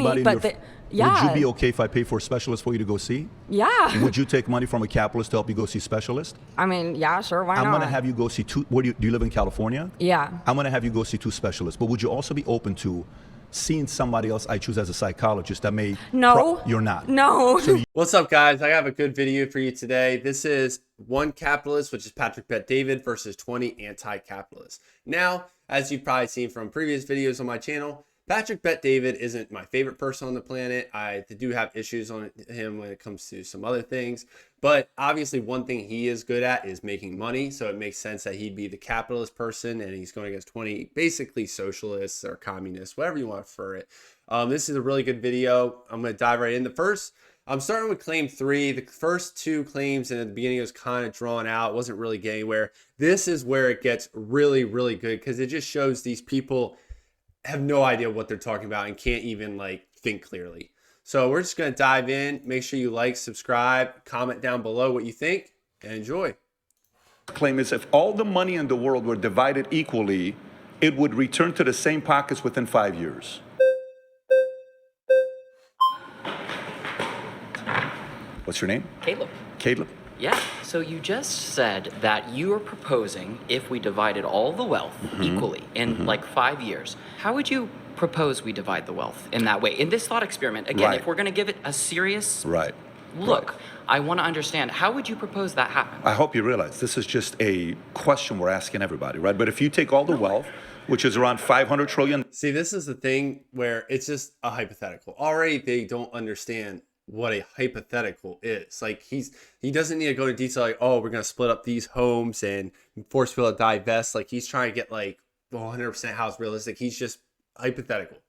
But Would you be okay if I pay for a specialist for you to go see? Yeah. Would you take money from a capitalist to help you go see a specialist? I mean, yeah, sure, why not? I'm going to have you go see two. Do you live in California? Yeah. I'm going to have you go see two specialists. But would you also be open to seeing somebody else I choose as a psychologist that may... No. You're not. No. What's up, guys? I have a good video for you today. This is one capitalist, which is Patrick Bet-David, versus 20 anti-capitalists. Now, as you've probably seen from previous videos on my channel, Patrick Bet-David isn't my favorite person on the planet. I do have issues on him when it comes to some other things. But obviously one thing he is good at is making money. So it makes sense that he'd be the capitalist person, and he's going against 20 basically socialists or communists, whatever you want to refer it. This is a really good video. I'm going to dive right in. I'm starting with claim 3. The first 2 claims in the beginning was kind of drawn out. It wasn't really getting anywhere. This is where it gets really, really good, because it just shows these people have no idea what they're talking about and can't even like think clearly. So we're just going to dive in. Make sure you like, subscribe, comment down below what you think, and enjoy. Claim is if all the money in the world were divided equally, it would return to the same pockets within 5 years. What's your name? Caleb. Caleb. Yeah, so you just said that you are proposing if we divided all the wealth equally in like 5 years. How would you propose we divide the wealth in that way? In this thought experiment, again, if we're going to give it a serious look, I want to understand, how would you propose that happen? I hope you realize this is just a question we're asking everybody, right? But if you take all the wealth, which is around 500 trillion. See, this is the thing where it's just a hypothetical. Already they don't understand what a hypothetical is. Like he doesn't need to go into detail like, oh, we're going to split up these homes and force people to divest. Like he's trying to get like 100% how it's realistic. He's just hypothetical.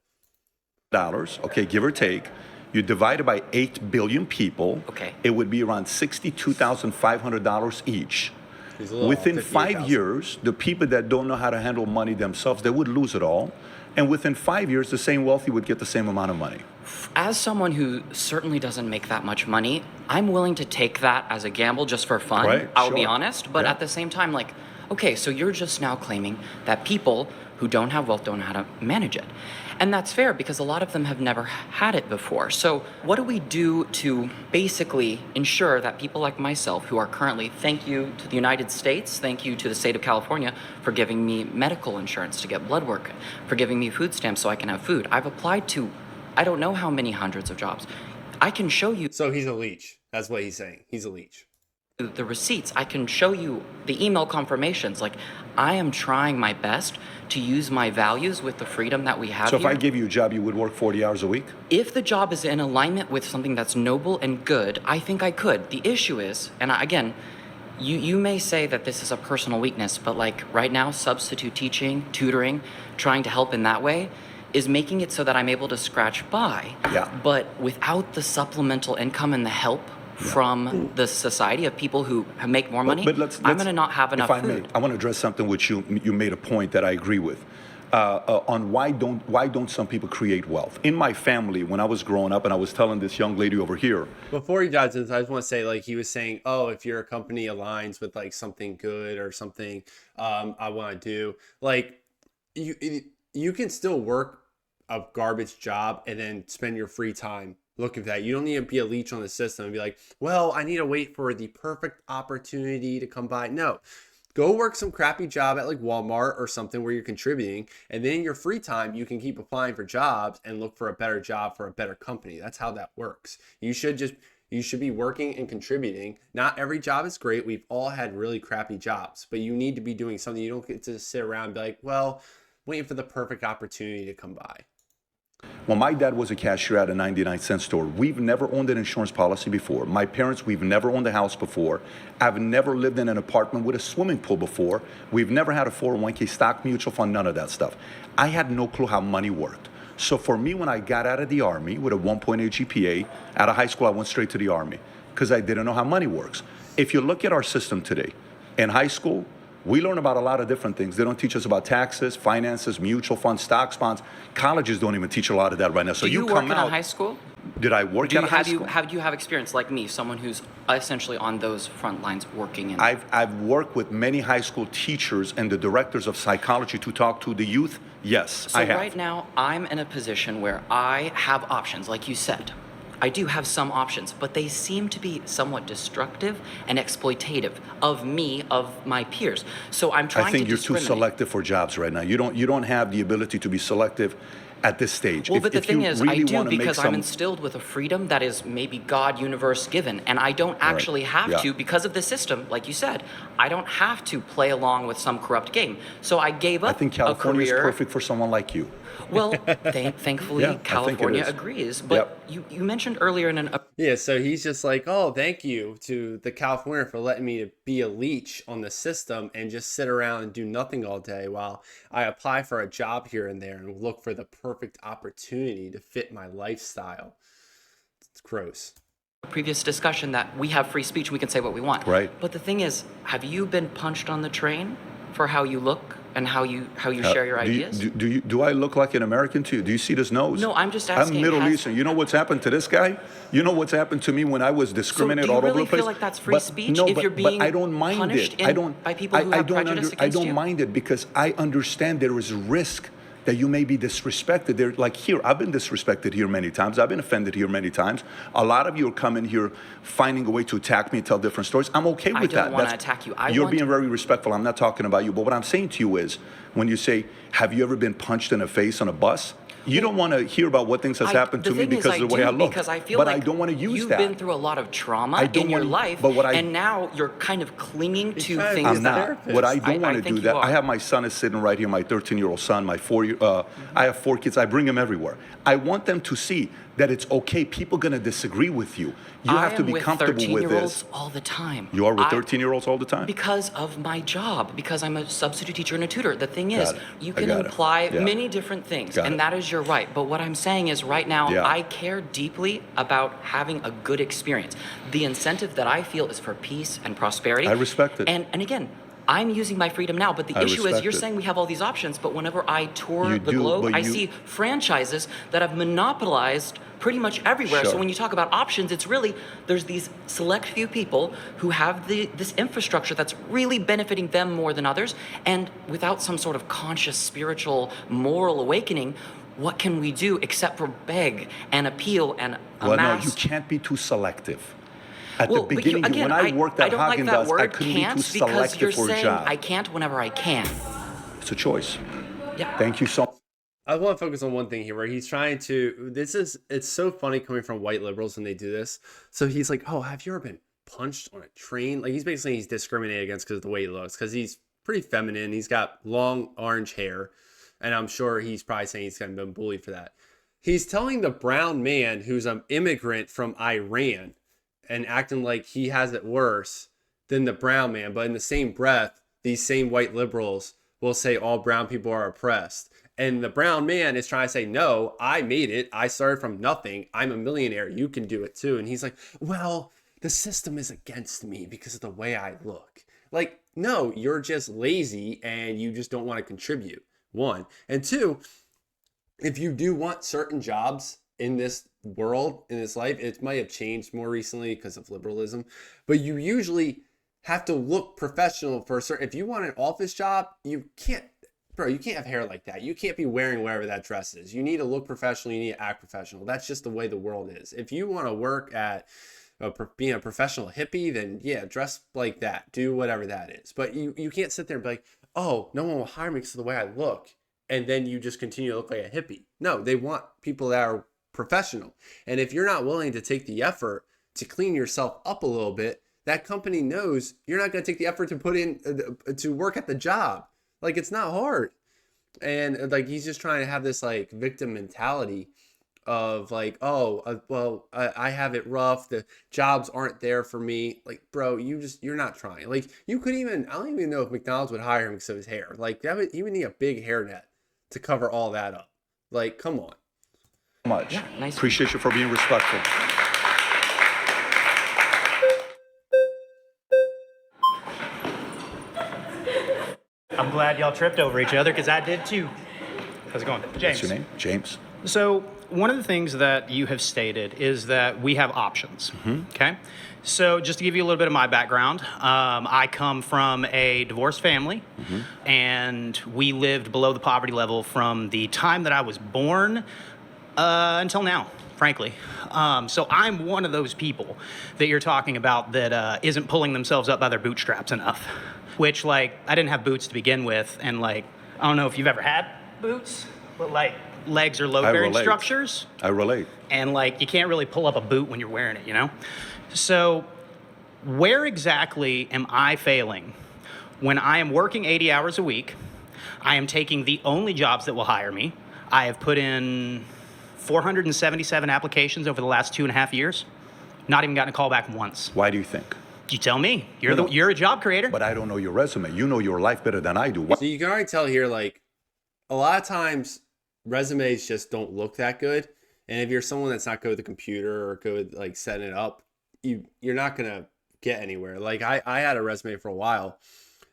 Dollars, okay, give or take. You divide it by 8 billion people. Okay. It would be around $62,500 each. Within 5 years, the people that don't know how to handle money themselves, they would lose it all. And within 5 years, the same wealthy would get the same amount of money. As someone who certainly doesn't make that much money, I'm willing to take that as a gamble just for fun. Right, I'll be honest. But at the same time, like, okay, so you're just now claiming that people who don't have wealth don't know how to manage it. And that's fair, because a lot of them have never had it before. So what do we do to basically ensure that people like myself, who are currently, thank you to the United States, thank you to the state of California for giving me medical insurance to get blood work, for giving me food stamps so I can have food. I've applied to, I don't know how many hundreds of jobs. I can show you. So he's a leech. That's what he's saying. He's a leech. The receipts. I can show you the email confirmations. Like, I am trying my best to use my values with the freedom that we have So here. if I give you a job, you would work 40 hours a week? If the job is in alignment with something that's noble and good, I think I could. The issue is, and again, you may say that this is a personal weakness, but like right now, substitute teaching, tutoring, trying to help in that way is making it so that I'm able to scratch by. Yeah. But without the supplemental income and the help from the society of people who make more money, I'm going to not have enough food. I want to address something which you made a point that I agree with. On why don't some people create wealth? In my family, when I was growing up, and I was telling this young lady over here. Before he dives into this, I just want to say, like, he was saying, oh, if your company aligns with like something good or something I want to do, like you can still work a garbage job and then spend your free time looking for that. You don't need to be a leech on the system and be like, well, I need to wait for the perfect opportunity to come by. No, go work some crappy job at like Walmart or something where you're contributing. And then in your free time, you can keep applying for jobs and look for a better job for a better company. That's how that works. You should be working and contributing. Not every job is great. We've all had really crappy jobs, but you need to be doing something. You don't get to sit around and be like, well, waiting for the perfect opportunity to come by. Well, my dad was a cashier at a 99-cent store. We've never owned an insurance policy before. My parents, we've never owned a house before. I've never lived in an apartment with a swimming pool before. We've never had a 401k stock, mutual fund, none of that stuff. I had no clue how money worked. So for me, when I got out of the Army with a 1.8 GPA, out of high school, I went straight to the Army because I didn't know how money works. If you look at our system today, in high school, we learn about a lot of different things. They don't teach us about taxes, finances, mutual funds, stocks, bonds. Colleges don't even teach a lot of that right now. So Do you come work out. in a high school? Did I work at a high school? How do you have experience like me, someone who's essentially on those front lines working in. I've worked with many high school teachers and the directors of psychology to talk to the youth. Yes, So I have. right now, I'm in a position where I have options, like you said. I do have some options, but they seem to be somewhat destructive and exploitative of me, of my peers. So I'm trying I think to you're too discriminate. selective for jobs right now. You don't have the ability to be selective at this stage. Well, but the thing is, I do wanna make because I'm some- instilled with a freedom that is maybe God universe given, and I don't actually have Yeah. to, because of the system, like you said, I don't have to play along with some corrupt game. So I gave I up think a California is career. perfect for someone like you. Well, thankfully, Yeah, I think it California is. agrees. But you mentioned earlier in an Yeah, so he's just like, oh, thank you to the California for letting me be a leech on the system and just sit around and do nothing all day while I apply for a job here and there and look for the perfect opportunity to fit my lifestyle. It's gross. previous discussion that we have free speech and we can say what we want. Right. But the thing is, have you been punched on the train for how you look and how you share your ideas? Do I look like an American to you? Do you see this nose? No, I'm just asking, I'm Middle has- Eastern. You know what's happened to this guy? You know what's happened to me when I was discriminated do you all over really the place? feel like that's free But- speech no, if but, you're being but I don't mind punished it. I don't. by people who have prejudice I against don't you? mind it because I understand there is risk that you may be disrespected. They're like here, I've been disrespected here many times. I've been offended here many times. A lot of you are coming here finding a way to attack me and tell different stories. I'm okay with that. I don't want to attack you. You're being very respectful. I'm not talking about you. But what I'm saying to you is, when you say, have you ever been punched in the face on a bus? You don't want to hear about what things has happened to me because of the way I look. Because I feel but like I don't want to use you've that. been through a lot of trauma I don't in your wanna- life, but what I- and now you're kind of clinging to trying to things be I'm that not. therapist. What I don't want to think do you that. are. I have my son is sitting right here, my 13-year-old son, my 4-year. I have 4 kids. I bring them everywhere. I want them to see that it's okay. People going to disagree with you. You have to be comfortable with this. 13-year-olds all the time. You are with 13-year-olds all the time? Because of my job, because I'm a substitute teacher and a tutor. The thing is, Got it. you I can got it. imply Yeah. many different things, Got and it. that is your right. But what I'm saying is, right now, Yeah. I care deeply about having a good experience. The incentive that I feel is for peace and prosperity. I respect it. And again, I'm using my freedom now, but the I issue is respect you're it. saying we have all these options, but whenever I tour You the do, globe, but I you- see franchises that have monopolized pretty much everywhere. So Sure. when you talk about options, it's really, there's these select few people who have this infrastructure that's really benefiting them more than others, and without some sort of conscious spiritual moral awakening, what can we do except for beg and appeal and Well, no, amass? you can't be too selective. At Well, the but beginning, again, when I worked I at don't like that Haagen-Dazs, I word couldn't be too can't because you're selective for a saying job. I can't whenever I can. It's a choice. Yeah. Thank you so much. I want to focus on one thing here where he's trying to, it's so funny coming from white liberals when they do this. So he's like, oh, have you ever been punched on a train? Like he's basically, he's discriminated against because of the way he looks, because he's pretty feminine. He's got long orange hair. And I'm sure he's probably saying he's kind of been bullied for that. He's telling the brown man who's an immigrant from Iran and acting like he has it worse than the brown man. But in the same breath, these same white liberals will say all brown people are oppressed. And the brown man is trying to say, no, I made it. I started from nothing. I'm a millionaire. You can do it too. And he's like, well, the system is against me because of the way I look. Like, no, you're just lazy and you just don't want to contribute. One. And two, if you do want certain jobs in this world, in this life, it might have changed more recently because of liberalism, but you usually have to look professional for a certain, if you want an office job, you can't, bro, you can't have hair like that. You can't be wearing whatever that dress is. You need to look professional. You need to act professional. That's just the way the world is. If you want to work at being a professional hippie, then yeah, dress like that. Do whatever that is. But you can't sit there and be like, oh, no one will hire me because of the way I look. And then you just continue to look like a hippie. No, they want people that are professional. And if you're not willing to take the effort to clean yourself up a little bit, that company knows you're not going to take the effort to put in to work at the job. Like, it's not hard. And like, he's just trying to have this like victim mentality of like, oh, well, I have it rough. The jobs aren't there for me. Like, bro, you're not trying. Like, you could even, I don't even know if McDonald's would hire him because of his hair. Like, he would need a big hairnet to cover all that up. Like, come on. Much. Yeah, nice. Appreciate you for being respectful. I'm glad y'all tripped over each other because I did too. How's it going? James. What's your name? James. So one of the things that you have stated is that we have options. Okay. So just to give you a little bit of my background, I come from a divorced family, and we lived below the poverty level from the time that I was born until now, frankly. So I'm one of those people that you're talking about that isn't pulling themselves up by their bootstraps enough. Which, like, I didn't have boots to begin with, and, like, I don't know if you've ever had boots, but, like, legs are load-bearing structures. I relate. And, like, you can't really pull up a boot when you're wearing it, you know? So where exactly am I failing when I am working 80 hours a week? I am taking the only jobs that will hire me. I have put in 477 applications over the last 2.5 years. Not even gotten a call back once. Why do you think? You tell me. You're a job creator. But I don't know your resume. You know your life better than I do. So you can already tell here, like, a lot of times resumes just don't look that good. And if you're someone that's not good with the computer or good with, like, setting it up, you're not going to get anywhere. Like, I had a resume for a while,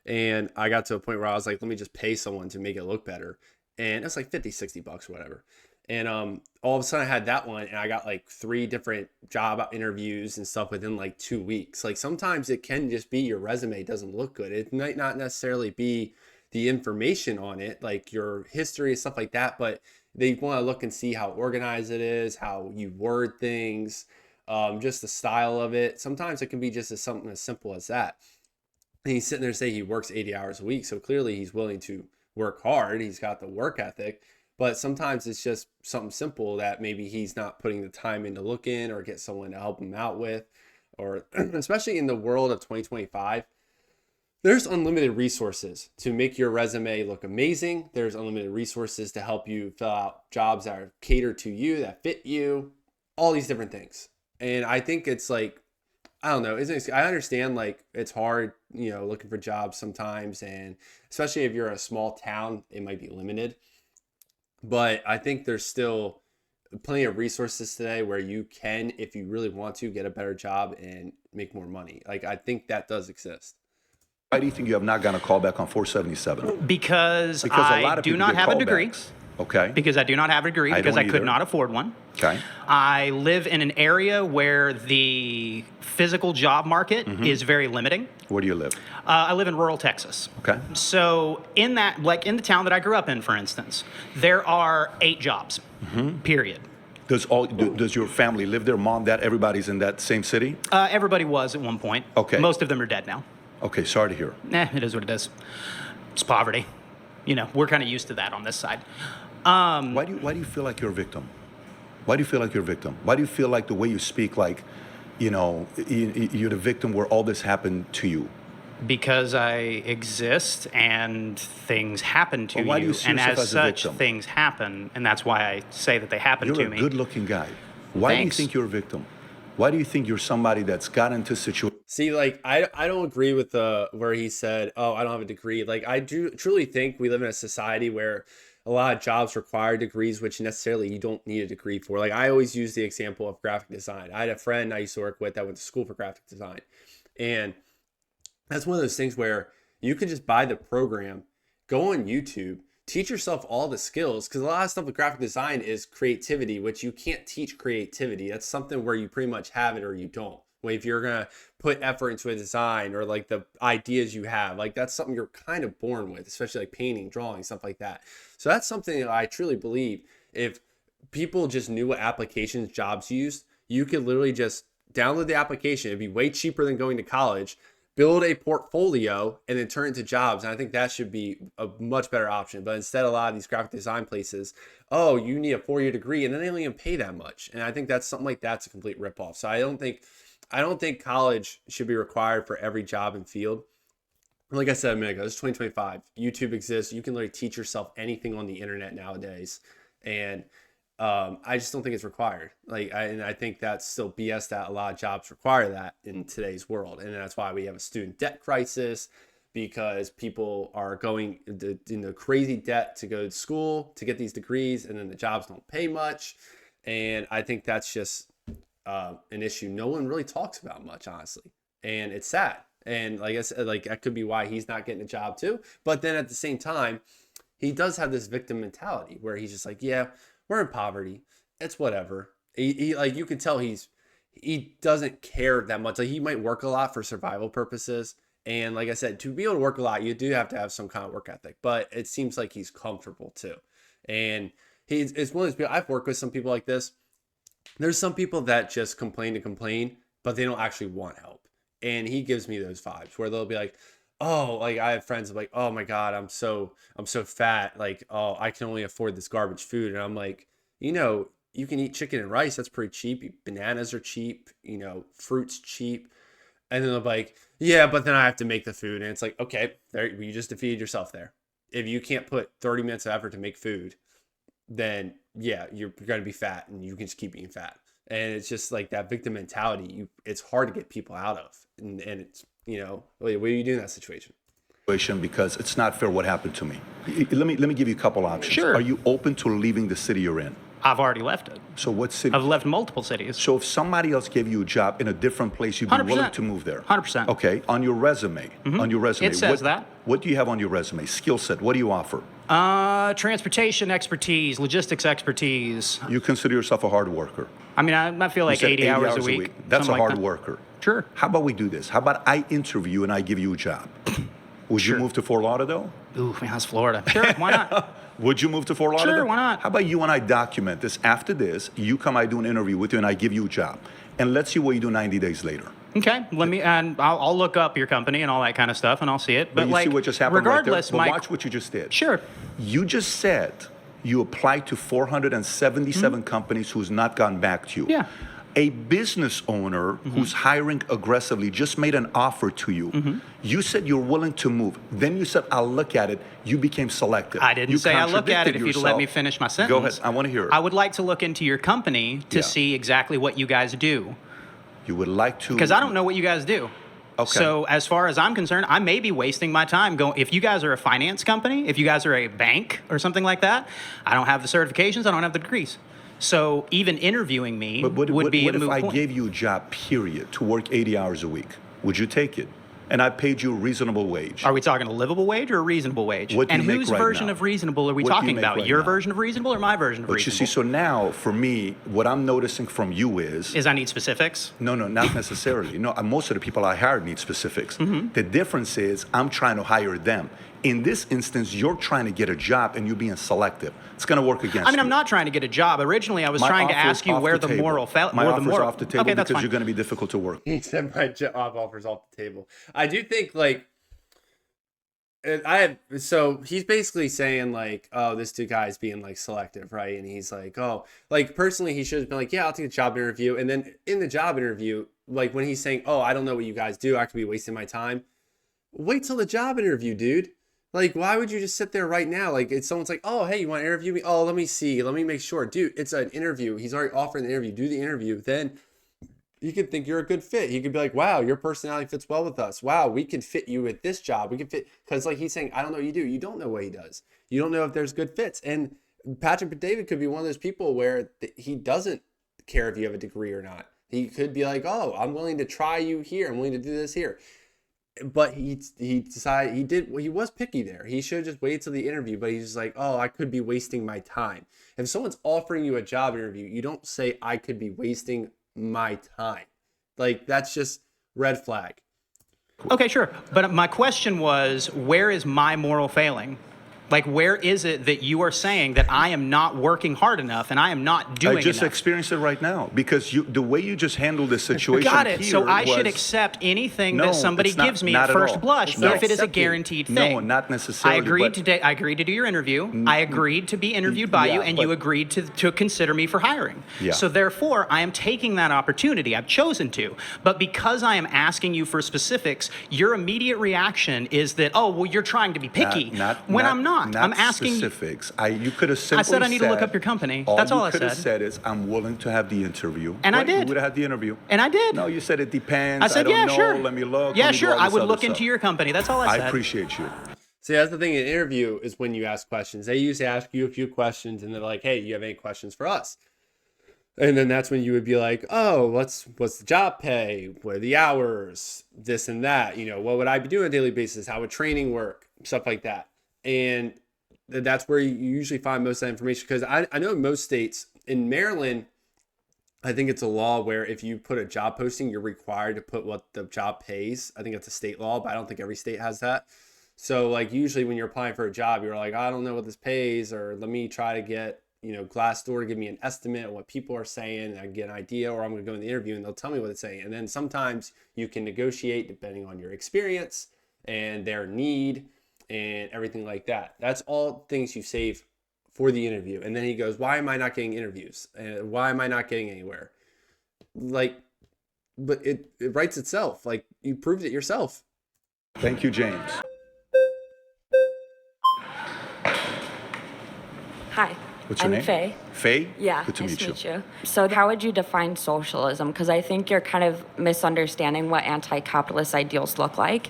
and I got to a point where I was like, let me just pay someone to make it look better. And it's like 50, 60 bucks or whatever. And all of a sudden I had that one, and I got like 3 different job interviews and stuff within like 2 weeks. Like, sometimes it can just be your resume doesn't look good. It might not necessarily be the information on it, like your history and stuff like that, but they want to look and see how organized it is, how you word things, just the style of it. Sometimes it can be just something as simple as that. And he's sitting there saying he works 80 hours a week. So clearly he's willing to work hard. He's got the work ethic. But sometimes it's just something simple that maybe he's not putting the time in to look in or get someone to help him out with. Or especially in the world of 2025, there's unlimited resources to make your resume look amazing. There's unlimited resources to help you fill out jobs that are catered to you, that fit you, all these different things. And I think it's like, I don't know. I understand, like, it's hard, you know, looking for jobs sometimes. And especially if you're a small town, it might be limited. But I think there's still plenty of resources today where you can, if you really want to, get a better job and make more money. Like, I think that does exist. Why do you think you have not gotten a call back on 477? Because a lot I of do people not get have a degree. callbacks. Okay. Because I do not have a degree, because I could not afford one. Okay. I live in an area where the physical job market is very limiting. Where do you live? I live in rural Texas. Okay. So in that, like in the town that I grew up in, for instance, there are 8 jobs, period. Does your family live there? Mom, dad, everybody's in that same city? Everybody was at one point. Okay. Most of them are dead now. Okay, sorry to hear. It is what it is. It's poverty. You know, we're kind of used to that on this side. Why do you feel like you're a victim? Why do you feel like you're a victim? Why do you feel like the way you speak, like, you know, you're the victim where all this happened to you? Because I exist and things happen to why do you. you see And yourself as as a such, victim? things happen. And that's why I say that they happen to You're me. a good-looking guy. Why Thanks. do you think you're a victim? Why do you think you're somebody that's got into situation? See, like, I don't agree with where he said, oh, I don't have a degree. Like, I do truly think we live in a society where a lot of jobs require degrees, which necessarily you don't need a degree for. Like, I always use the example of graphic design. I had a friend I used to work with that went to school for graphic design. And that's one of those things where you can just buy the program, go on YouTube, teach yourself all the skills, because a lot of stuff with graphic design is creativity, which you can't teach creativity. That's something where you pretty much have it or you don't. If you're going to put effort into a design or like the ideas you have, like that's something you're kind of born with, especially like painting, drawing, stuff like that. So that's something that I truly believe if people just knew what applications jobs used, you could literally just download the application. It'd be way cheaper than going to college, build a portfolio, and then turn it into jobs. And I think that should be a much better option. But instead, a lot of these graphic design places, oh, you need a 4-year degree, and then they don't even pay that much. And I think that's something like that's a complete ripoff. So I don't think college should be required for every job and field. Like I said a minute ago, it's 2025. YouTube exists. You can literally teach yourself anything on the internet nowadays. And I just don't think it's required. I think that's still BS that a lot of jobs require that in today's world. And that's why we have a student debt crisis, because people are going into crazy debt to go to school to get these degrees, and then the jobs don't pay much. And I think that's just an issue no one really talks about much, honestly. And it's sad. And like I said, like that could be why he's not getting a job too. But then at the same time, he does have this victim mentality where he's just like, yeah, we're in poverty it's whatever. He like, you can tell he doesn't care that much. Like, he might work a lot for survival purposes. And like I said, to be able to work a lot, you do have to have some kind of work ethic, but it seems like he's comfortable too. And it's one of those people, I've worked with some people like this. There's some people that just complain to complain, but they don't actually want help. And he gives me those vibes where they'll be like, oh, like, I have friends like, oh my God, I'm so fat. Like, oh, I can only afford this garbage food. And I'm like, you know, you can eat chicken and rice. That's pretty cheap. Bananas are cheap, you know, fruit's cheap. And then they'll be like, yeah, but then I have to make the food. And it's like, okay, there, you just defeated yourself there. If you can't put 30 minutes of effort to make food, then yeah, you're going to be fat and you can just keep being fat. And it's just like that victim mentality. It's hard to get people out of. And it's, you know, what do you do in that situation? Because it's not fair what happened to me. Let me give you a couple options. Sure. Are you open to leaving the city you're in? I've already left it. So what city? I've left multiple cities. So if somebody else gave you a job in a different place, you'd be 100%. willing to move there? 100%. Okay. On your resume, It says that. What do you have on your resume? Skill set. What do you offer? Transportation expertise, logistics expertise. You consider yourself a hard worker. I mean, I feel like You said 80 hours a week. That's a something like hard that. worker. Sure. How about we do this? How about I interview and I give you a job? Would you Sure. move to Fort Lauderdale? Ooh, man, that's Florida. Sure, why not? Would you move to Fort Lauderdale? Sure, why not? How about you and I document this? After this, you come, I do an interview with you, and I give you a job. And let's see what you do 90 days later. Okay, and I'll look up your company and all that kind of stuff, and I'll see it. But you like, see what just happened regardless, right there? But my watch what you just did. sure. You just said you applied to 477 companies who's not gotten back to you. Yeah. A business owner who's hiring aggressively just made an offer to you. You said you're willing to move. Then you said, I'll look at it. You became selective. I didn't You say I look at it. If you'd contradicted let me yourself. finish my sentence. Go ahead. I want to hear it. I would like to look into your company to Yeah. see exactly what you guys do, You would like to. because I don't know what you guys do. Okay. So as far as I'm concerned, I may be wasting my time going. If you guys are a finance company, if you guys are a bank or something like that, I don't have the certifications. I don't have the degrees. So even interviewing me But would be what a if moot I point. gave you a job, period, to work 80 hours a week? Would you take it? And I paid you a reasonable wage. Are we talking a livable wage or a reasonable wage? What do and you make whose right version now? of reasonable are we What do you talking make about? right Your now? version of reasonable or my version of But you reasonable? see, so now for me, what I'm noticing from you is I need specifics. no, not necessarily. No, most of the people I hired need specifics. Mm-hmm. The difference is I'm trying to hire them. In this instance, you're trying to get a job and you're being selective. It's going to work against I mean, you. I'm not trying to get a job. Originally, I was My trying to offer is ask you off where the the table. moral fell. My offer is off the table Okay, that's because fine. you're going to be difficult to work. He said my job offer's off the table. I do think, like, so he's basically saying, like, oh, this dude guy's being, like, selective, right? And he's like, oh, like, personally, he should have been like, yeah, I'll take a job interview. And then in the job interview, like, when he's saying, oh, I don't know what you guys do, I could be wasting my time. Wait till the job interview, dude. Like, why would you just sit there right now? Like, it's someone's like, oh, hey, you want to interview me? Oh, let me see. Let me make sure. Dude, it's an interview. He's already offering the interview. Do the interview. Then you could think you're a good fit. He could be like, wow, your personality fits well with us. Wow, we can fit you at this job. We can fit, because like he's saying, I don't know what you do. You don't know what he does. You don't know if there's good fits. And Patrick David could be one of those people where he doesn't care if you have a degree or not. He could be like, oh, I'm willing to try you here. I'm willing to do this here. But he decided he was picky there. He should have just waited till the interview, but he's just like, oh, I could be wasting my time. If someone's offering you a job interview, you don't say I could be wasting my time. Like, that's just red flag. Okay, sure. But my question was, where is my moral failing? Like, where is it that you are saying that I am not working hard enough and I am not doing I just enough? experienced it right now because the way you just handled this situation. Got it. So I should was- accept anything No, that somebody it's not- gives me not at at first all. blush, It's not if it is a accepting. guaranteed No, thing. not necessarily. I agreed but- to I agreed to do your interview. I agreed to be interviewed by you, Yeah, and you but- agreed to consider me for hiring. Yeah. So therefore, I am taking that opportunity. I've chosen to. But because I am asking you for specifics, your immediate reaction is that, oh, well, you're trying to be picky. when I'm not. I'm asking. specifics. You could have simply said I need to look up your company. That's all I you could have said. said is, I'm willing to have the interview. And I Right? did. You would have had the interview. And I did. No, you said it depends. I said, don't yeah, know. sure. Let me look. Yeah, let me do sure. all I this would other look stuff. into your company. That's all I I said. appreciate you. See, that's the thing. An interview is when you ask questions. They usually ask you a few questions, and they're like, hey, you have any questions for us? And then that's when you would be like, oh, what's the job pay? What are the hours? This and that. You know, what would I be doing on a daily basis? How would training work? Stuff like that. And that's where you usually find most of that information, because I know in most states, in Maryland, I think it's a law where if you put a job posting, you're required to put what the job pays. I think it's a state law, but I don't think every state has that. So like usually when you're applying for a job, you're like, I don't know what this pays, or let me try to get, Glassdoor to give me an estimate of what people are saying, and I get an idea, or I'm going to go in the interview and they'll tell me what it's saying. And then sometimes you can negotiate depending on your experience and their need and everything like that. That's all things you save for the interview. And then he goes, why am I not getting interviews? And why am I not getting anywhere? Like, but it writes itself. Like, you proved it yourself. Thank you, James. Hi. What's your I'm name? Faye. Faye? Yeah, Good to nice meet to you. meet you. So how would you define socialism? Because I think you're kind of misunderstanding what anti-capitalist ideals look like.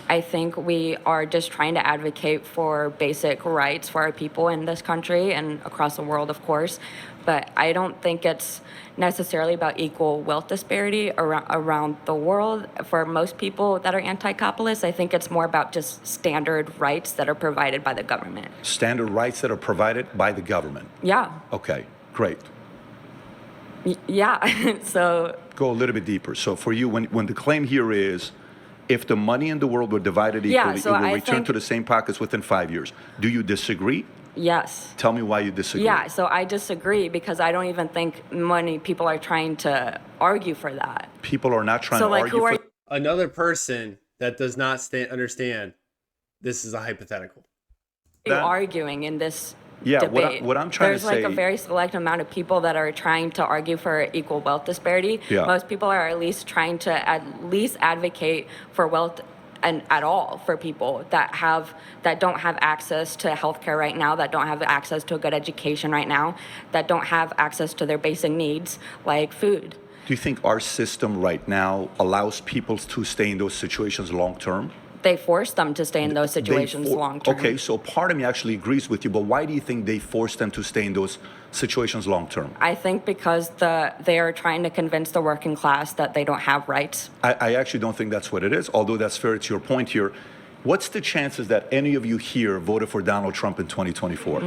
I think we are just trying to advocate for basic rights for our people in this country and across the world, of course. But I don't think it's necessarily about equal wealth disparity around the world. For most people that are anti-capitalist, I think it's more about just standard rights that are provided by the government. Standard rights that are provided by the government. Yeah. Okay, great. Yeah. So Go a little bit deeper. So for you, when the claim here is, if the money in the world were divided equally, so it will I return think- to the same pockets within 5 years. Do you disagree? yes. Tell me why you disagree. Yeah, so I disagree because I don't even think many people are trying to argue for that. People are not trying So to like argue who are for Another person that does not understand, this is a hypothetical. you that- arguing in this Yeah, debate? what I'm trying to There's like a say- very select amount of people that are trying to argue for equal wealth disparity. Yeah. Most people are at least trying to at least advocate for wealth and at all for people that don't have access to healthcare right now, that don't have access to a good education right now, that don't have access to their basic needs like food. Do you think our system right now allows people to stay in those situations long term? They force them to stay in those situations long term. Okay, so part of me actually agrees with you, but why do you think they force them to stay in those situations long term? I think because they are trying to convince the working class that they don't have rights. I actually don't think that's what it is, although that's fair to your point here. What's the chances that any of you here voted for Donald Trump in 2024?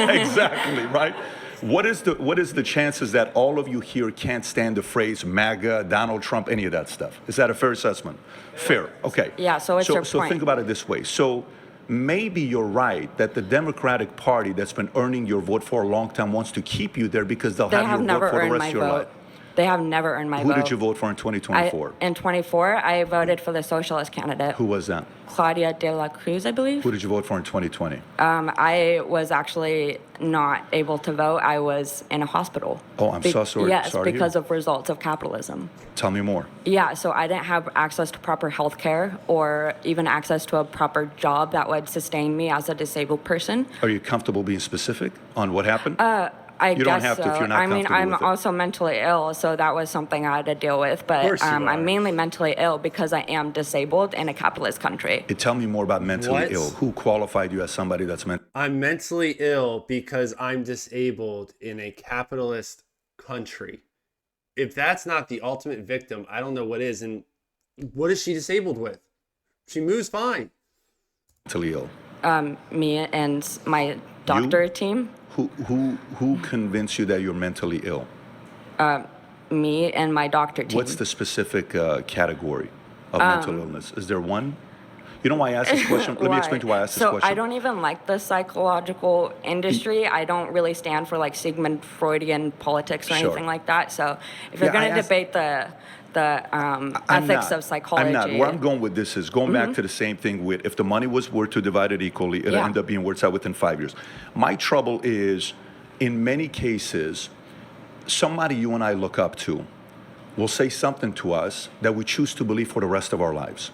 Exactly, right? What is the chances that all of you here can't stand the phrase MAGA, Donald Trump, any of that stuff? Is that a fair assessment? Fair, okay. Yeah, so it's your So point. think about it this way. So maybe you're right that the Democratic Party that's been earning your vote for a long time wants to keep you there because they'll They have have your never vote for the earned rest my of your vote. life. They have never earned my Who vote. did you vote for in 2024? In 24, I voted for the socialist candidate, Who was that? Claudia de la Cruz, I believe. Who did you vote for in 2020? I was actually not able to vote. I was in a hospital. Oh, I'm so sorry. Yes, Sorry to hear. because of results of capitalism. Tell me more. Yeah, so I didn't have access to proper health care or even access to a proper job that would sustain me as a disabled person. Are you comfortable being specific on what happened? I You guess don't have so. to if you're not I mean, comfortable I'm with it. also mentally ill, so that was something I had to deal with. But course you are. I'm mainly mentally ill because I am disabled in a capitalist country. Tell me more about mentally What? ill. Who qualified you as somebody that's meant? I'm mentally ill because I'm disabled in a capitalist country. If that's not the ultimate victim, I don't know what is. And what is she disabled with? She moves fine. Mentally ill. Me and my doctor team, Who convinced you that you're mentally ill? me and my doctor team. What's the specific category of mental illness? Is there one? You know why I asked this question? Let me explain to you why I asked this So question. I don't even like the psychological industry. I don't really stand for like Sigmund Freudian politics or Sure. anything like that. So if you're Yeah, I going to asked- debate the I'm ethics not. of psychology. I'm not. Where I'm going with this is going back to the same thing with if the money were to divide it equally, it'll Yeah. end up being where it's at within 5 years. My trouble is, in many cases, somebody you and I look up to will say something to us that we choose to believe for the rest of our lives.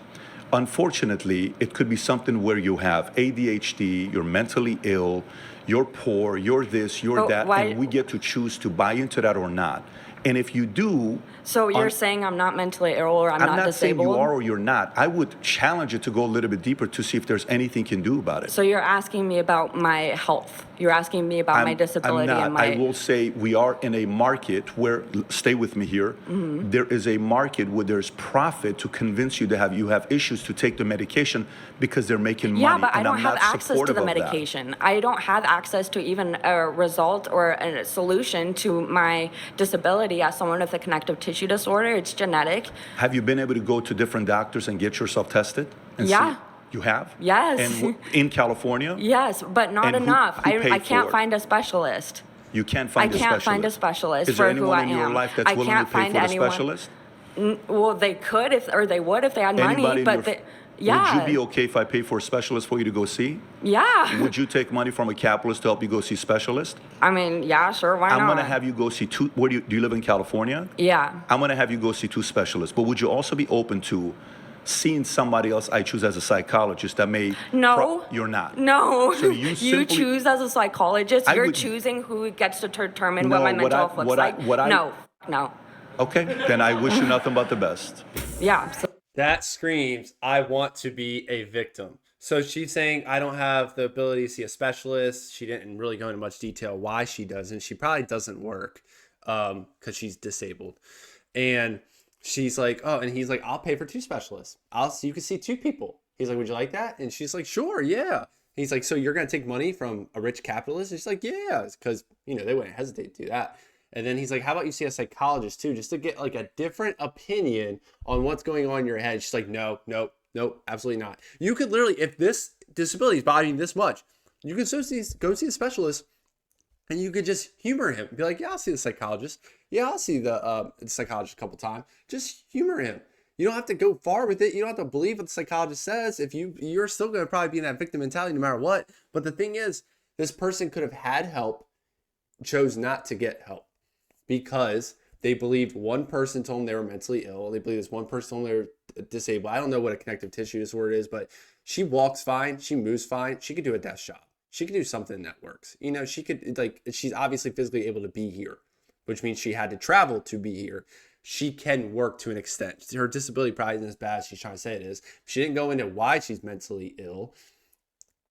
Unfortunately, it could be something where you have ADHD, you're mentally ill, you're poor, you're this, you're But that, why- and we get to choose to buy into that or not. And if you do, So you're saying I'm not mentally ill or I'm not not saying disabled? you are or you're not. I would challenge you to go a little bit deeper to see if there's anything you can do about it. So you're asking me about my health. You're asking me about my disability I'm not. and my. I will say we are in a market where, stay with me here, there is a market where there's profit to convince you that you have issues to take the medication because they're making money. Yeah, but I and don't I'm have not access to supportive the of that. medication. I don't have access to even a result or a solution to my disability as someone with a connective tissue disorder. It's genetic. Have you been able to go to different doctors and get yourself tested? And Yeah. See? You have? Yes. And in California? Yes, but not And who enough. paid I can't for it? find a specialist. You can't find I a can't specialist. find a specialist Is there for anyone who I in your am. life that's I willing to can't pay find for the anyone. specialist? Well, they could they would if they had money, Anybody in but your, they, yeah. Would you be okay if I pay for a specialist for you to go see? Yeah. Would you take money from a capitalist to help you go see specialist? I mean, yeah, sure, why I'm not? going to have you go see two. Where do you live in California? Yeah. I'm going to have you go see two specialists. But would you also be open to seeing somebody else I choose as a psychologist that may... No. You're not. No. So you simply... choose as a psychologist. I You're would- choosing who gets to determine No, what my what mental I- health looks what I- like. what I- No. Okay, then I wish you nothing but the best. Yeah. So That screams, I want to be a victim. So she's saying, I don't have the ability to see a specialist. She didn't really go into much detail why she doesn't. She probably doesn't work because she's disabled. And she's like, oh, and he's like, I'll pay for two specialists. You can see two people. He's like, would you like that? And she's like, sure, yeah. He's like, so you're going to take money from a rich capitalist? And she's like, yeah, because, they wouldn't hesitate to do that. And then he's like, how about you see a psychologist too, just to get like a different opinion on what's going on in your head. She's like, no, absolutely not. You could literally, if this disability is bothering you this much, you can go see a specialist and you could just humor him. Be like, yeah, I'll see the psychologist. Yeah, I'll see the psychologist a couple times. Just humor him. You don't have to go far with it. You don't have to believe what the psychologist says. If you're still going to probably be in that victim mentality no matter what. But the thing is, this person could have had help, chose not to get help because they believed one person told them they were mentally ill. They believed this one person told them they were disabled. I don't know what a connective tissue disorder is, but she walks fine. She moves fine. She could do a desk job. She could do something that works. She could, she's obviously physically able to be here, which means she had to travel to be here. She can work to an extent. Her disability probably isn't as bad as she's trying to say it is. She didn't go into why she's mentally ill.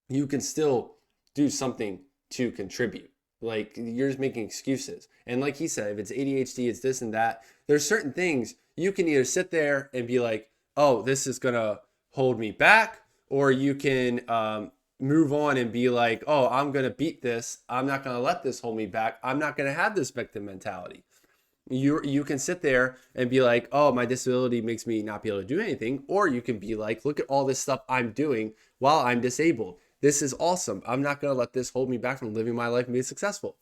You can still do something to contribute. Like, you're just making excuses. And like he said, if it's ADHD, it's this and that. There's certain things you can either sit there and be like, oh, this is going to hold me back. Or you can move on and be like, oh, I'm going to beat this. I'm not going to let this hold me back. I'm not going to have this victim mentality. You can sit there and be like, oh, my disability makes me not be able to do anything. Or you can be like, look at all this stuff I'm doing while I'm disabled. This is awesome. I'm not going to let this hold me back from living my life and being successful.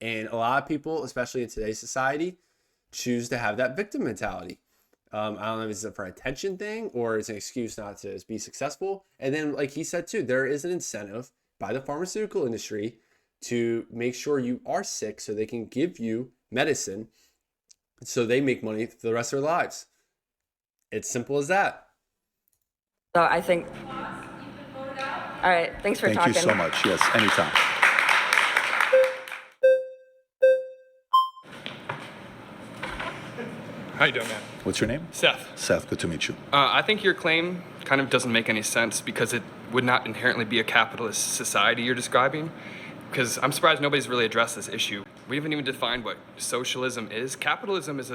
And a lot of people, especially in today's society, choose to have that victim mentality. I don't know if it's for attention thing or it's an excuse not to be successful. And then, like he said too, there is an incentive by the pharmaceutical industry to make sure you are sick so they can give you medicine so they make money for the rest of their lives. It's simple as that. So I think. All right. Thanks for talking. Thank you so much. Yes, anytime. How you doing, man? What's your name? Seth. Seth, good to meet you. I think your claim kind of doesn't make any sense because it would not inherently be a capitalist society you're describing. Because I'm surprised nobody's really addressed this issue. We haven't even defined what socialism is. Capitalism is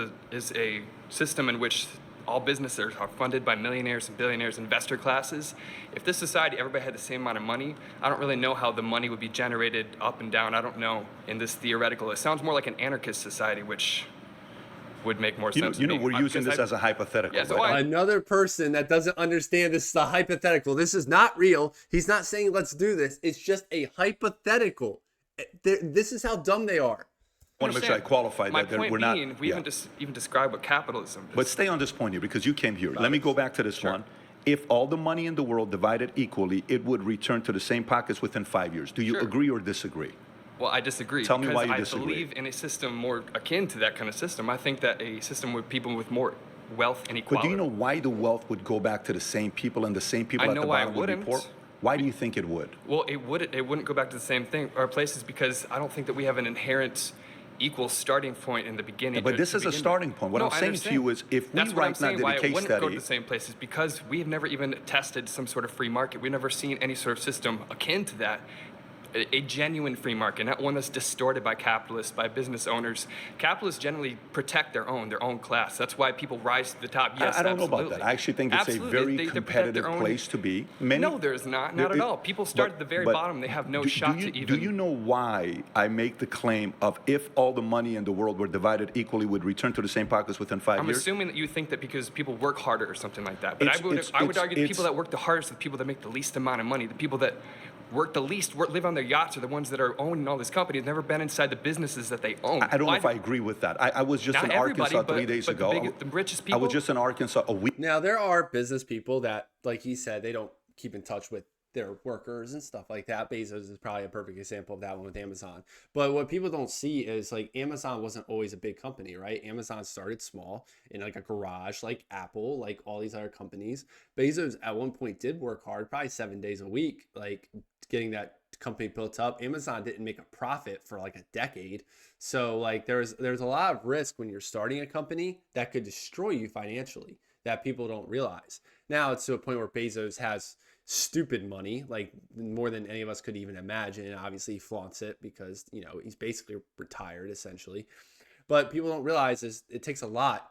a system in which all businesses are funded by millionaires and billionaires, investor classes. If this society, everybody had the same amount of money, I don't really know how the money would be generated up and down. I don't know in this theoretical. It sounds more like an anarchist society, which would make more sense to me. We're using this as a hypothetical. Yeah, so right? Another person that doesn't understand this is a hypothetical. This is not real. He's not saying let's do this. It's just a hypothetical. This is how dumb they are. I want to make sure I qualify My that point we're not. being, we haven't even described what capitalism is. But stay on this point here because you came here. Let me go back to this one. If all the money in the world divided equally, it would return to the same pockets within 5 years. Do you agree or disagree? Well, I disagree. Tell me why you because disagree. I believe in a system more akin to that kind of system. I think that a system with people with more wealth and But equality. do you know why the wealth would go back to the same people and the same people I at know the why bottom it would be wouldn't. poor? Why do you think it would? Well, it wouldn't go back to the same thing or places because I don't think that we have an inherent equal starting point in the beginning. But this is a begin with. starting point. What No, I'm I saying to you is, if we That's what I'm right now saying, did why a it case wouldn't go to study, the same place is because we have never even tested some sort of free market. We've never seen any sort of system akin to that. A genuine free market, not one that's distorted by capitalists, by business owners. Capitalists generally protect their own class. That's why people rise to the top. Yes, I don't know absolutely. about that. I actually think it's Absolutely. a very They protect competitive their own- place to be. No, there's not at all. People start at the very bottom. They have no shot to even. Do you know why I make the claim of if all the money in the world were divided equally, would return to the same pockets within 5 I'm years? assuming that you think that because people work harder or something like that. But I would argue the people that work the hardest are the people that make the least amount of money. The people that work the least, live on their yachts, are the ones that are owning all these companies, never been inside the businesses that they own. I don't know if I agree with that. I was just Not in everybody, Arkansas 3 but- days but the ago. the richest I people. was just in Arkansas a week. Now, there are business people that, like he said, they don't keep in touch with their workers and stuff like that. Bezos is probably a perfect example of that one with Amazon. But what people don't see is, like, Amazon wasn't always a big company, right? Amazon started small in like a garage, like Apple, like all these other companies. Bezos at one point did work hard, probably 7 days a week, like getting that company built up. Amazon didn't make a profit for like a decade. So like there's a lot of risk when you're starting a company that could destroy you financially that people don't realize. Now it's to a point where Bezos has stupid money, like more than any of us could even imagine. And obviously he flaunts it because, you know, he's basically retired essentially. But people don't realize is it takes a lot.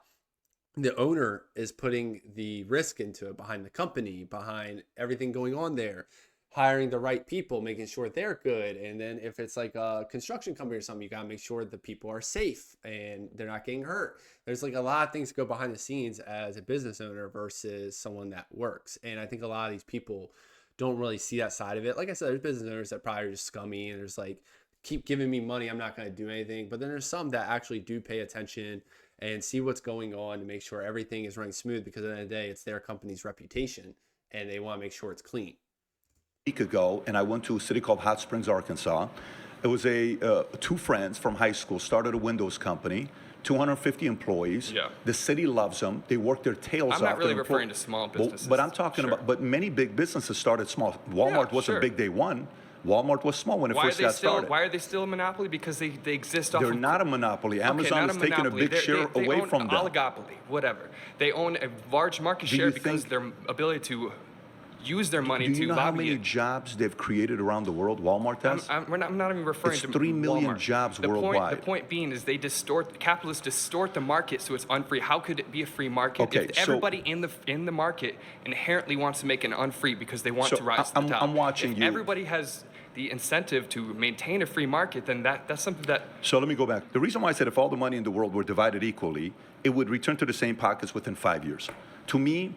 The owner is putting the risk into it, behind the company, behind everything going on there, hiring the right people, making sure they're good. And then if it's like a construction company or something, you got to make sure the people are safe and they're not getting hurt. There's like a lot of things that go behind the scenes as a business owner versus someone that works. And I think a lot of these people don't really see that side of it. Like I said, there's business owners that probably are just scummy and there's like, keep giving me money, I'm not going to do anything. But then there's some that actually do pay attention and see what's going on to make sure everything is running smooth, because at the end of the day, it's their company's reputation and they want to make sure it's clean. Week ago, and I went to a city called Hot Springs, Arkansas. It was two friends from high school started a windows company, 250 employees. Yeah. The city loves them. They work their tails off. I'm not really They're referring to small businesses. But I'm talking Sure. about, but many big businesses started small. Walmart wasn't sure. big day one. Walmart was small when it first got started. Why are they still a monopoly? Because they exist off They're of... not a monopoly. Amazon not is a taking a monopoly. big share They away own from them. oligopoly, whatever. They own a large market Do you share because think- their ability to use their money Do to you know how lobby many it. jobs they've created around the world? Walmart has. I'm not even referring It's to 3 million Walmart. jobs the worldwide. The point being is capitalists distort the market so it's unfree. How could it be a free market Okay, if so- everybody in the market inherently wants to make it unfree because they want So to rise to I'm- the top? I'm watching if you. everybody has the incentive to maintain a free market, then that's something that... So let me go back. The reason why I said if all the money in the world were divided equally, it would return to the same pockets within 5 years. To me,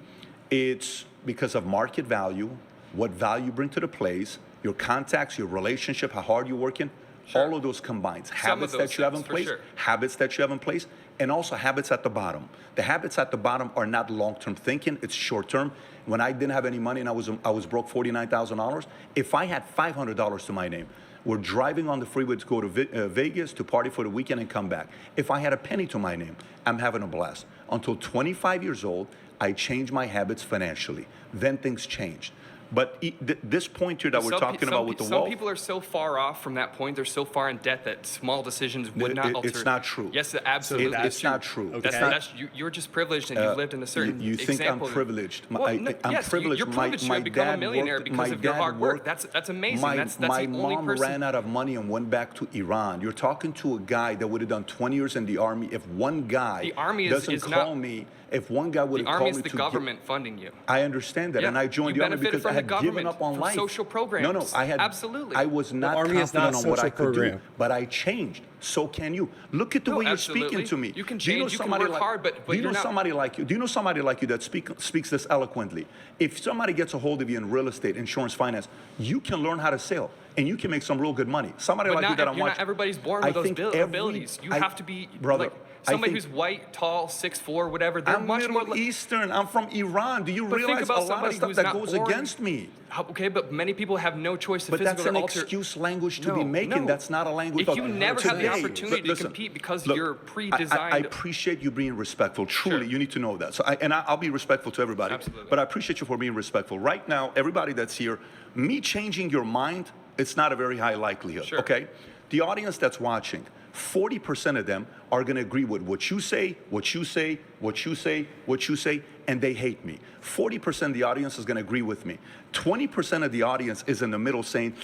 it's because of market value, what value you bring to the place, your contacts, your relationship, how hard you're working, all of those combined. Habits those that you have in things, for place, sure. habits that you have in place, and also habits at the bottom. The habits at the bottom are not long-term thinking, it's short-term. When I didn't have any money and I was broke $49,000, if I had $500 to my name, we're driving on the freeway to go to Vegas to party for the weekend and come back. If I had a penny to my name, I'm having a blast. Until 25 years old, I changed my habits financially. Then things changed. But this point here that we're talking about with the some wealth, people are so far off from that point, they're so far in debt that small decisions would not alter. It's not true. Yes, absolutely. It's not true. Okay. You're just privileged and you've lived in a certain You think I'm example. privileged? Well, I'm yes, privileged. You're privileged to become a millionaire because of your hard work. That's amazing. That's the my only mom person. ran out of money and went back to Iran. You're talking to a guy that would have done 20 years in the army. If one guy The army doesn't is call not- me, if one guy would The have army called is me the government funding you. I understand that, Yeah, and I joined you the army benefited because I from had the given government, up on from life. social programs. No, I had Absolutely. I was not army is not confident a on what I social could do, program. but I changed. So can you. Look at the No, way you're absolutely. speaking to me. You can Do you know change, you can somebody work like, hard, but do you know you're not- somebody like you? Do you know somebody like you that speaks this eloquently? If somebody gets a hold of you in real estate, insurance, finance, you can learn how to sell. And you can make some real good money. Somebody But like you that I'm not watching. everybody's born I with those think abilities. You I- have to be brother, like I somebody think- who's white, tall, 6'4", whatever. They're I'm much more Middle Eastern. I'm from Iran. Do you But think realize a about lot of somebody stuff who's that not goes born- against me? Okay, but many people have no choice to But that's physically an alter. excuse language to be No, making. no. That's not a language. If you never have the Today, opportunity to listen, compete because look, you're pre-designed. I appreciate you being respectful. Truly, Sure. you need to know that. So, I'll be respectful to everybody. Absolutely. But I appreciate you for being respectful. Right now, everybody that's here, me changing your mind, it's not a very high likelihood. Sure. Okay. The audience that's watching, 40% of them are going to agree with what you say, what you say, what you say, what you say, and they hate me. 40% of the audience is going to agree with me. 20% of the audience is in the middle saying,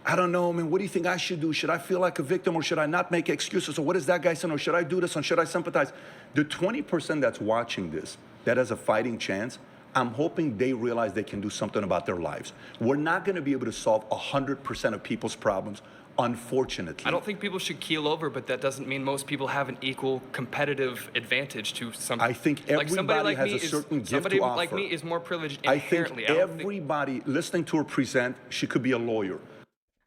I don't know, man, what do you think I should do? Should I feel like a victim, or should I not make excuses? Or what is that guy saying? Or should I do this? Or should I sympathize? The 20% that's watching this, that has a fighting chance, I'm hoping they realize they can do something about their lives. We're not going to be able to solve 100% of people's problems, unfortunately. I don't think people should keel over, but that doesn't mean most people have an equal competitive advantage to some. I think everybody has a certain gift to offer. Somebody like me is more privileged I think inherently. everybody listening to her present, she could be a lawyer.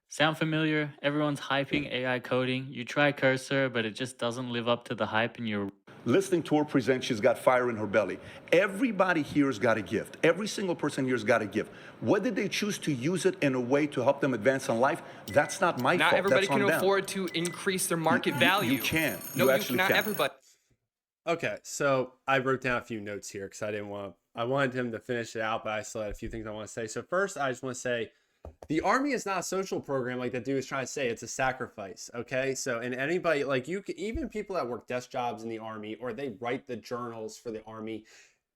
Sound familiar? Everyone's hyping AI coding. You try Cursor, but it just doesn't live up to the hype, and you're Listening to her present, she's got fire in her belly. Everybody here's got a gift. Every single person here's got a gift. Whether they choose to use it in a way to help them advance in life, that's not my fault. Not everybody That's on can them. afford to increase their market value. You can. No, You you actually cannot. can. Everybody. Okay, so I wrote down a few notes here because I wanted him to finish it out, but I still had a few things I want to say. So first, I just want to say, the Army is not a social program like that dude was trying to say. It's a sacrifice, okay? So, and anybody, like you, even people that work desk jobs in the Army, or they write the journals for the Army,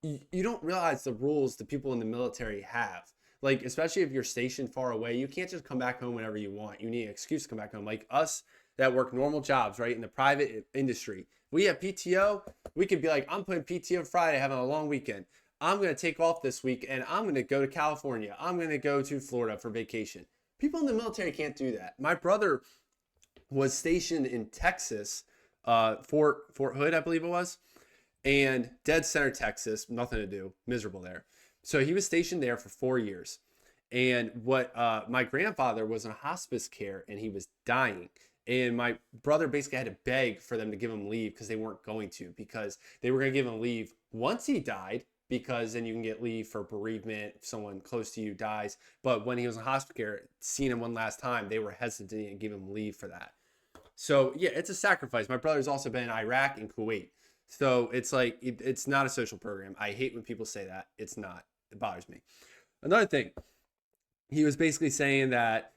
you don't realize the rules the people in the military have. Like, especially if you're stationed far away, you can't just come back home whenever you want. You need an excuse to come back home. Like us that work normal jobs, right, in the private industry, we have PTO. We could be like, I'm putting PTO Friday, having a long weekend. I'm going to take off this week and I'm going to go to California. I'm going to go to Florida for vacation. People in the military can't do that. My brother was stationed in Texas, Fort Hood, I believe it was, and dead center Texas, nothing to do, miserable there. So he was stationed there for 4 years. And my grandfather was in hospice care and he was dying. And my brother basically had to beg for them to give him leave because they weren't going to, because they were going to give him leave once he died, because then you can get leave for bereavement if someone close to you dies. But when he was in hospice care, seeing him one last time, they were hesitant to give him leave for that. So yeah, it's a sacrifice. My brother's also been in Iraq and Kuwait. So it's like, it's not a social program. I hate when people say that. It's not. It bothers me. Another thing, he was basically saying that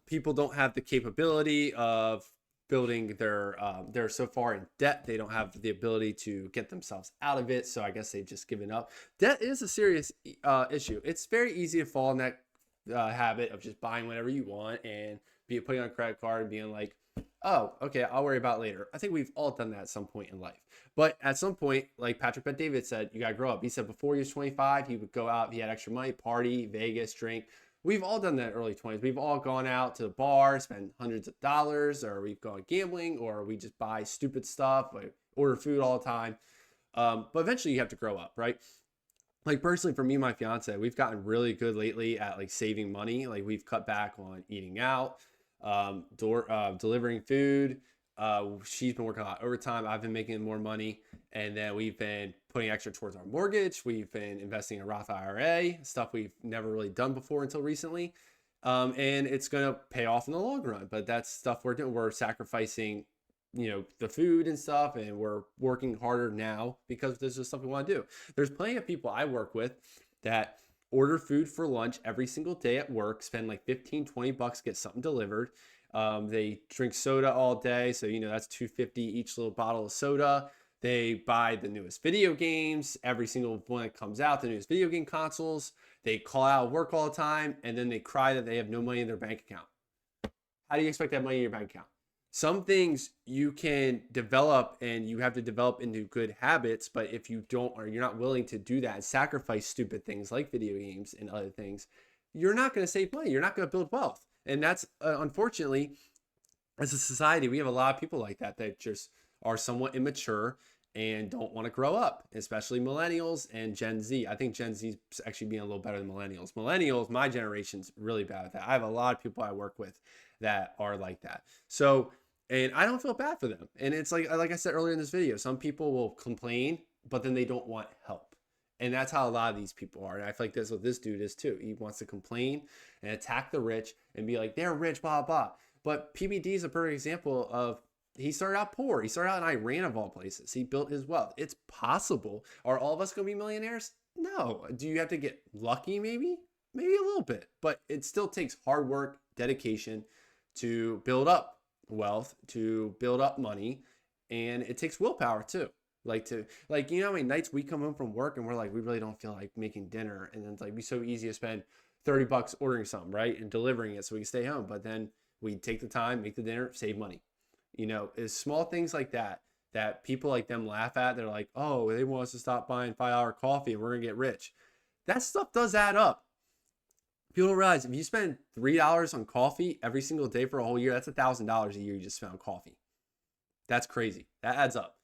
people don't have the capability of building they're so far in debt, they don't have the ability to get themselves out of it. So I guess they've just given up. Debt is a serious issue. It's very easy to fall in that habit of just buying whatever you want and putting on a credit card and being like, oh, okay, I'll worry about it later. I think we've all done that at some point in life. But at some point, like Patrick Bet David said, you got to grow up. He said before he was 25, he would go out, he had extra money, party, Vegas, drink. We've all done that in early 20s. We've all gone out to the bar, spend hundreds of dollars, or we've gone gambling, or we just buy stupid stuff, like order food all the time. But eventually you have to grow up, right? Like personally, for me and my fiance, we've gotten really good lately at like saving money. Like we've cut back on eating out, delivering food. She's been working a lot overtime. I've been making more money. And then we've been putting extra towards our mortgage. We've been investing in Roth IRA, stuff we've never really done before until recently. And it's going to pay off in the long run. But that's stuff we're doing. We're sacrificing, the food and stuff. And we're working harder now because this is stuff we want to do. There's plenty of people I work with that order food for lunch every single day at work, spend like $15-20, get something delivered. They drink soda all day. So, that's $2.50 each little bottle of soda. They buy the newest video games, every single one that comes out, the newest video game consoles. They call out work all the time, and then they cry that they have no money in their bank account. How do you expect to have money in your bank account? Some things you can develop, and you have to develop into good habits, but if you don't, or you're not willing to do that and sacrifice stupid things like video games and other things, you're not going to save money. You're not going to build wealth. And that's, unfortunately, as a society, we have a lot of people like that just are somewhat immature and don't want to grow up, especially millennials and Gen Z. I think Gen Z is actually being a little better than millennials. Millennials, my generation's really bad at that. I have a lot of people I work with that are like that. So, and I don't feel bad for them. And it's like I said earlier in this video, some people will complain, but then they don't want help. And that's how a lot of these people are. And I feel like that's what this dude is too. He wants to complain and attack the rich and be like, they're rich, blah, blah. But PBD is a perfect example of, he started out poor. He started out in Iran of all places. He built his wealth. It's possible. Are all of us going to be millionaires? No. Do you have to get lucky? Maybe a little bit, but it still takes hard work, dedication to build up wealth, to build up money, and it takes willpower too. Like you know how many nights we come home from work and we're like, we really don't feel like making dinner, and then it's like it'd be so easy to spend $30 ordering something, right, and delivering it so we can stay home. But then we take the time, make the dinner, save money. You know, it's small things like that that people like them laugh at. They're like, oh, they want us to stop buying $5 coffee and we're gonna get rich. That stuff does add up. People don't realize if you spend $3 on coffee every single day for a whole year, that's $1,000 a year you just spent on coffee. That's crazy. That adds up.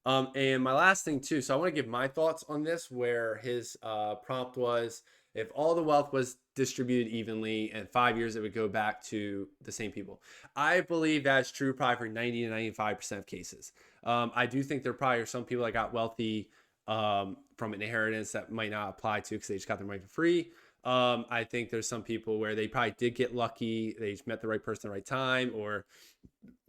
And my last thing too, so I want to give my thoughts on this, where his prompt was, if all the wealth was distributed evenly in 5 years, it would go back to the same people. I believe that's true probably for 90 to 95% of cases. I do think there probably are some people that got wealthy from an inheritance that might not apply to because they just got their money for free. I think there's some people where they probably did get lucky. They just met the right person at the right time, or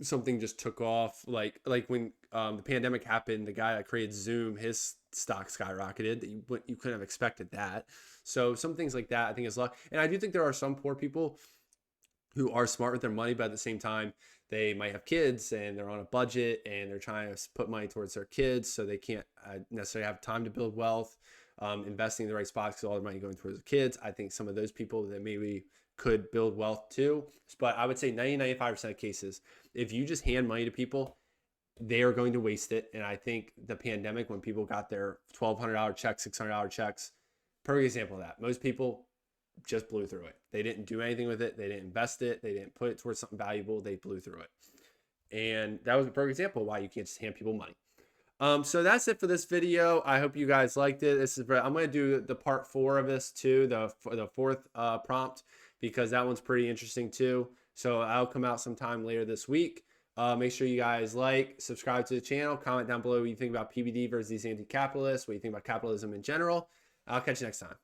something just took off. Like when the pandemic happened, the guy that created Zoom, his stock skyrocketed. You couldn't have expected that. So some things like that, I think, is luck. And I do think there are some poor people who are smart with their money, but at the same time, they might have kids and they're on a budget and they're trying to put money towards their kids, so they can't necessarily have time to build wealth. Investing in the right spots because all their money going towards the kids. I think some of those people that maybe could build wealth too. But I would say 90-95% of cases, if you just hand money to people, they are going to waste it. And I think the pandemic, when people got their $1,200 checks, $600 checks, perfect example of that. Most people just blew through it. They didn't do anything with it. They didn't invest it. They didn't put it towards something valuable. They blew through it. And that was a perfect example of why you can't just hand people money. So that's it for this video. I hope you guys liked it. I'm going to do the part 4 of this too, the fourth prompt, because that one's pretty interesting too. So I'll come out sometime later this week. Make sure you guys subscribe to the channel, comment down below what you think about PBD versus these anti-capitalists, what you think about capitalism in general. I'll catch you next time.